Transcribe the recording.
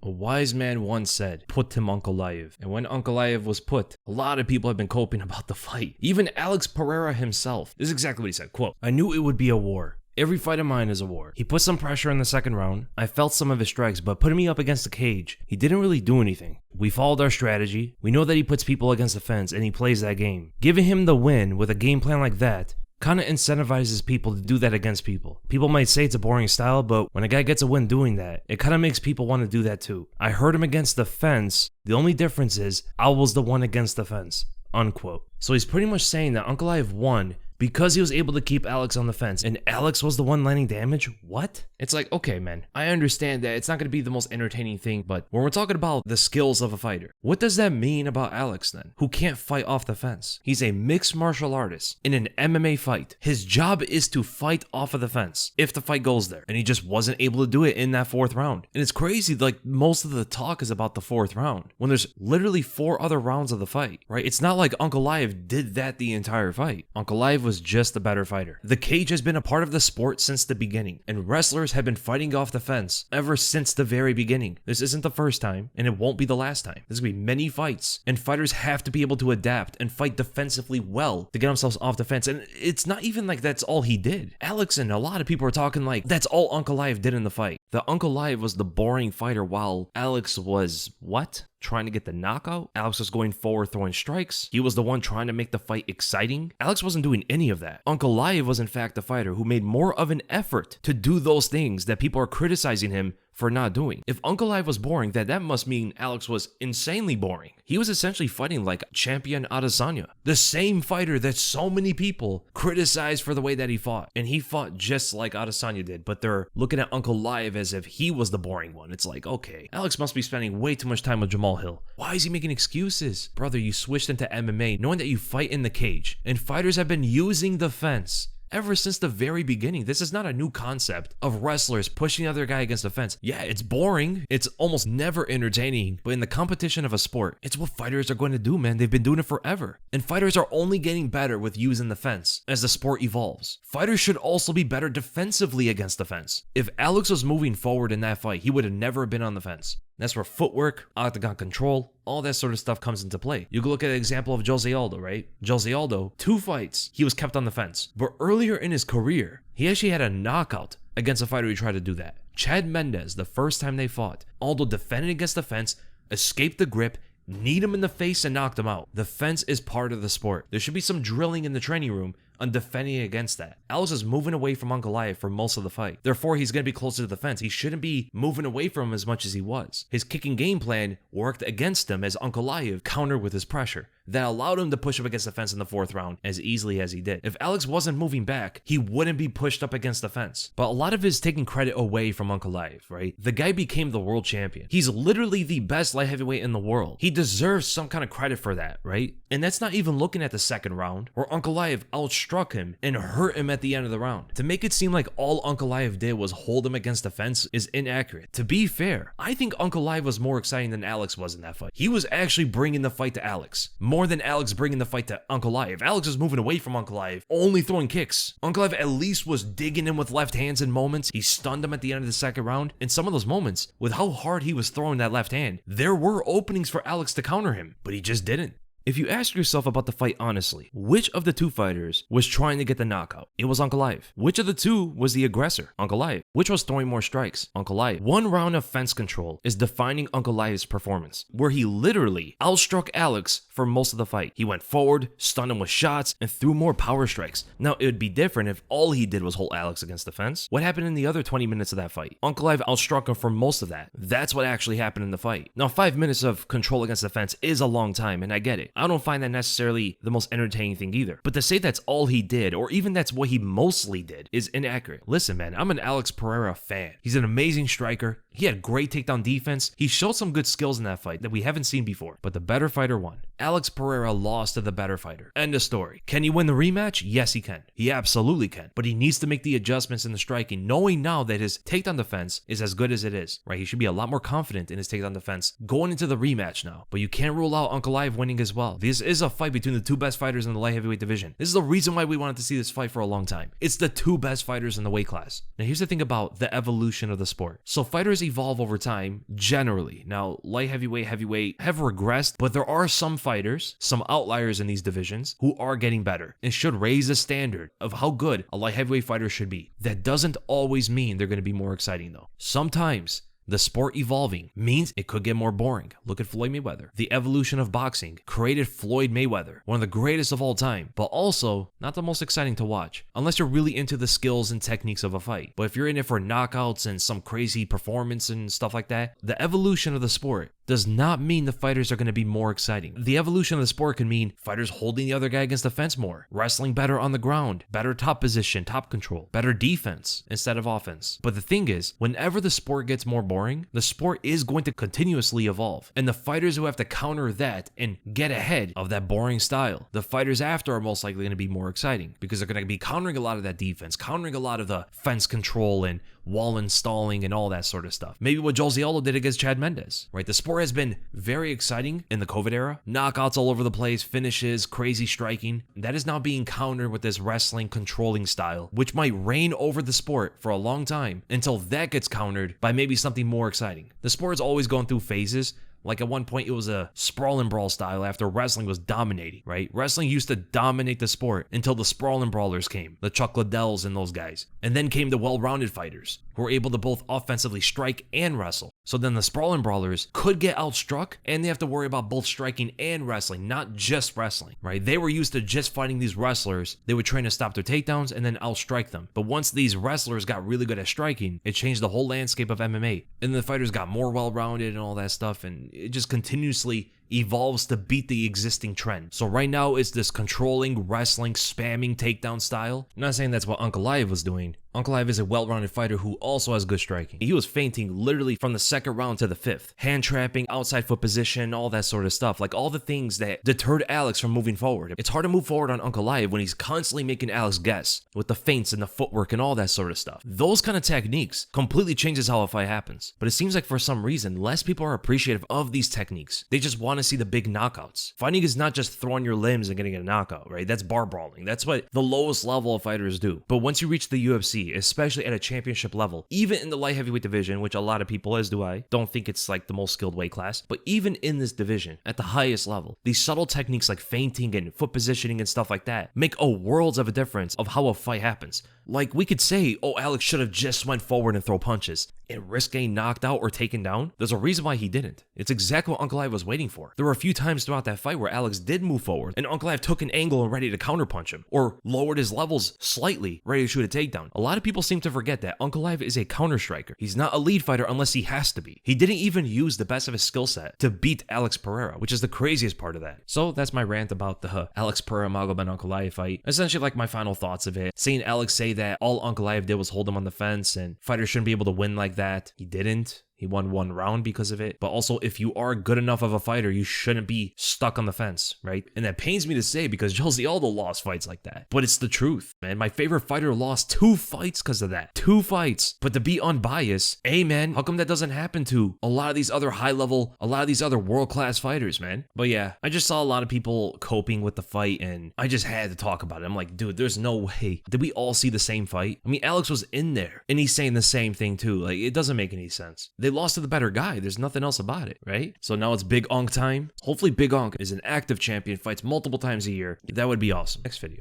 A wise man once said, put him Ankalaev. And when Ankalaev was put, a lot of people have been coping about the fight. Even Alex Pereira himself. This is exactly what he said, quote, "I knew it would be a war. Every fight of mine is a war. He put some pressure in the second round. I felt some of his strikes, but putting me up against the cage, he didn't really do anything. We followed our strategy. We know that he puts people against the fence and he plays that game. Giving him the win with a game plan like that kind of incentivizes people to do that against people. People might say it's a boring style, but when a guy gets a win doing that, it kind of makes people want to do that too. I hurt him against the fence. The only difference is I was the one against the fence." Unquote. So he's pretty much saying that Ankalaev won because he was able to keep Alex on the fence, and Alex was the one landing damage? What? It's like, okay, man, I understand that it's not going to be the most entertaining thing, but when we're talking about the skills of a fighter, what does that mean about Alex then, who can't fight off the fence? He's a mixed martial artist in an MMA fight. His job is to fight off of the fence if the fight goes there, and he just wasn't able to do it in that fourth round. And it's crazy, like, most of the talk is about the fourth round, when there's literally 4 other rounds of the fight, right? It's not like Ankalaev did that the entire fight. Ankalaev was just a better fighter. The cage has been a part of the sport since the beginning, and wrestlers have been fighting off the fence ever since the very beginning. This isn't the first time, and it won't be the last time. There's gonna be many fights, and fighters have to be able to adapt and fight defensively well to get themselves off the fence. And it's not even like that's all he did. Alex and a lot of people are talking like that's all Ankalaev did in the fight. The Ankalaev was the boring fighter while Alex was what? Trying to get the knockout? Alex was going forward throwing strikes. He was the one trying to make the fight exciting. Alex wasn't doing any of that. Ankalaev was in fact the fighter who made more of an effort to do those things that people are criticizing him for not doing. If Ankalaev was boring, then that must mean Alex was insanely boring. He was essentially fighting like champion Adesanya, the same fighter that so many people criticized for the way that he fought. And he fought just like Adesanya did, but they're looking at Ankalaev as if he was the boring one. It's like, okay, Alex must be spending way too much time with Jamal Hill. Why is he making excuses? Brother, you switched into MMA knowing that you fight in the cage, and fighters have been using the fence ever since the very beginning. This is not a new concept of wrestlers pushing the other guy against the fence. Yeah, it's boring. It's almost never entertaining. But in the competition of a sport, it's what fighters are going to do, man. They've been doing it forever. And fighters are only getting better with using the fence as the sport evolves. Fighters should also be better defensively against the fence. If Alex was moving forward in that fight, he would have never been on the fence. That's where footwork, octagon control, all that sort of stuff comes into play. You can look at an example of Jose Aldo, right? Jose Aldo, 2 fights, he was kept on the fence. But earlier in his career, he actually had a knockout against a fighter who tried to do that. Chad Mendes, the first time they fought, Aldo defended against the fence, escaped the grip, kneed him in the face and knocked him out. The fence is part of the sport. There should be some drilling in the training room on defending against that. Alex is moving away from Ankalaev for most of the fight. Therefore, he's going to be closer to the fence. He shouldn't be moving away from him as much as he was. His kicking game plan worked against him as Ankalaev countered with his pressure. That allowed him to push up against the fence in the 4th round as easily as he did. If Alex wasn't moving back, he wouldn't be pushed up against the fence. But a lot of it is taking credit away from Ankalaev, right? The guy became the world champion. He's literally the best light heavyweight in the world. He deserves some kind of credit for that, right? And that's not even looking at the 2nd round, where Ankalaev outstruck him and hurt him at the end of the round. To make it seem like all Ankalaev did was hold him against the fence is inaccurate. To be fair, I think Ankalaev was more exciting than Alex was in that fight. He was actually bringing the fight to Alex, more than Alex bringing the fight to Ankalaev. Alex was moving away from Ankalaev, only throwing kicks. Ankalaev at least was digging him with left hands in moments. He stunned him at the end of the 2nd round. In some of those moments, with how hard he was throwing that left hand, there were openings for Alex to counter him, but he just didn't. If you ask yourself about the fight honestly, which of the 2 fighters was trying to get the knockout? It was Ankalaev. Which of the 2 was the aggressor? Ankalaev. Which was throwing more strikes? Ankalaev. 1 round of fence control is defining Ankalaev's performance, where he literally outstruck Alex for most of the fight. He went forward, stunned him with shots, and threw more power strikes. Now, it would be different if all he did was hold Alex against the fence. What happened in the other 20 minutes of that fight? Ankalaev outstruck him for most of that. That's what actually happened in the fight. Now, 5 minutes of control against the fence is a long time, and I get it. I don't find that necessarily the most entertaining thing either. But to say that's all he did, or even that's what he mostly did, is inaccurate. Listen, man, I'm an Alex Pereira fan. He's an amazing striker. He had great takedown defense. He showed some good skills in that fight that we haven't seen before, but the better fighter won. Alex Pereira lost to the better fighter. End of story. Can he win the rematch? Yes, he can. He absolutely can. But he needs to make the adjustments in the striking, knowing now that his takedown defense is as good as it is, right? He should be a lot more confident in his takedown defense going into the rematch now. But you can't rule out Ankalaev winning as well. This is a fight between the 2 best fighters in the light heavyweight division. This is the reason why we wanted to see this fight for a long time. It's the 2 best fighters in the weight class. Now, here's the thing about the evolution of the sport. So fighters fighters evolve over time, generally. Now, light heavyweight, heavyweight have regressed, but there are some fighters, some outliers in these divisions, who are getting better and should raise the standard of how good a light heavyweight fighter should be. That doesn't always mean they're going to be more exciting, though. Sometimes the sport evolving means it could get more boring. Look at Floyd Mayweather. The evolution of boxing created Floyd Mayweather, one of the greatest of all time, but also not the most exciting to watch, unless you're really into the skills and techniques of a fight. But if you're in it for knockouts and some crazy performance and stuff like that, the evolution of the sport does not mean the fighters are going to be more exciting. The evolution of the sport can mean fighters holding the other guy against the fence more, wrestling better on the ground, better top position, top control, better defense instead of offense. But the thing is, whenever the sport gets more boring, the sport is going to continuously evolve. And the fighters who have to counter that and get ahead of that boring style, the fighters after are most likely going to be more exciting because they're going to be countering a lot of that defense, countering a lot of the fence control and wall installing and all that sort of stuff. Maybe what Jose Aldo did against Chad Mendes, right? The sport has been very exciting in the COVID era. Knockouts all over the place, finishes, crazy striking. That is now being countered with this wrestling controlling style, which might reign over the sport for a long time until that gets countered by maybe something more exciting. The sport is always going through phases. Like at one point it was a sprawl and brawl style after wrestling was dominating, right? Wrestling used to dominate the sport until the sprawl and brawlers came, the Chuck Liddells and those guys. And then came the well-rounded fighters who were able to both offensively strike and wrestle. So then the sprawl and brawlers could get outstruck and they have to worry about both striking and wrestling, not just wrestling, right? They were used to just fighting these wrestlers. They would train to stop their takedowns and then outstrike them. But once these wrestlers got really good at striking, it changed the whole landscape of MMA. And the fighters got more well-rounded and all that stuff, and it just continuously evolves to beat the existing trend. So right now it's this controlling, wrestling, spamming takedown style. I'm not saying that's what Ankalaev was doing. Ankalaev is a well-rounded fighter who also has good striking. He was feinting literally from the second round to the fifth. Hand trapping, outside foot position, all that sort of stuff. Like all the things that deterred Alex from moving forward. It's hard to move forward on Ankalaev when he's constantly making Alex guess with the feints and the footwork and all that sort of stuff. Those kind of techniques completely changes how a fight happens. But it seems like for some reason, less people are appreciative of these techniques. They just want to see the big knockouts. Fighting is not just throwing your limbs and getting a knockout, right? That's bar brawling. That's what the lowest level of fighters do. But once you reach the UFC, especially at a championship level, even in the light heavyweight division, which a lot of people, as do I, don't think it's like the most skilled weight class, but even in this division, at the highest level, these subtle techniques like feinting and foot positioning and stuff like that make a worlds of a difference of how a fight happens. Like we could say, oh, Alex should have just went forward and throw punches and risk getting knocked out or taken down. There's a reason why he didn't. It's exactly what Ankalaev was waiting for. There were a few times throughout that fight where Alex did move forward and Ankalaev took an angle and ready to counterpunch him or lowered his levels slightly, ready to shoot a takedown. A lot of people seem to forget that Ankalaev is a counter striker. He's not a lead fighter unless he has to be. He didn't even use the best of his skill set to beat Alex Pereira, which is the craziest part of that. So that's my rant about the Alex Pereira Magomed Ankalaev fight. Essentially like my final thoughts of it. Seeing Alex say that all Ankalaev did was hold him on the fence and fighters shouldn't be able to win like that. He didn't. He won one round because of it. But also, if you are good enough of a fighter, you shouldn't be stuck on the fence, right? And that pains me to say because Jose Aldo lost fights like that. But it's the truth, man. My favorite fighter lost 2 fights because of that. 2 fights. But to be unbiased, hey, man, how come that doesn't happen to a lot of these other high-level, a lot of these other world-class fighters, man? But yeah, I just saw a lot of people coping with the fight, and I just had to talk about it. I'm like, dude, there's no way. Did we all see the same fight? I mean, Alex was in there, and he's saying the same thing, too. Like, it doesn't make any sense. They lost to the better guy. There's nothing else about it, right? So now it's Big Onk time. Hopefully Big Onk is an active champion, fights multiple times a year. That would be awesome. Next video.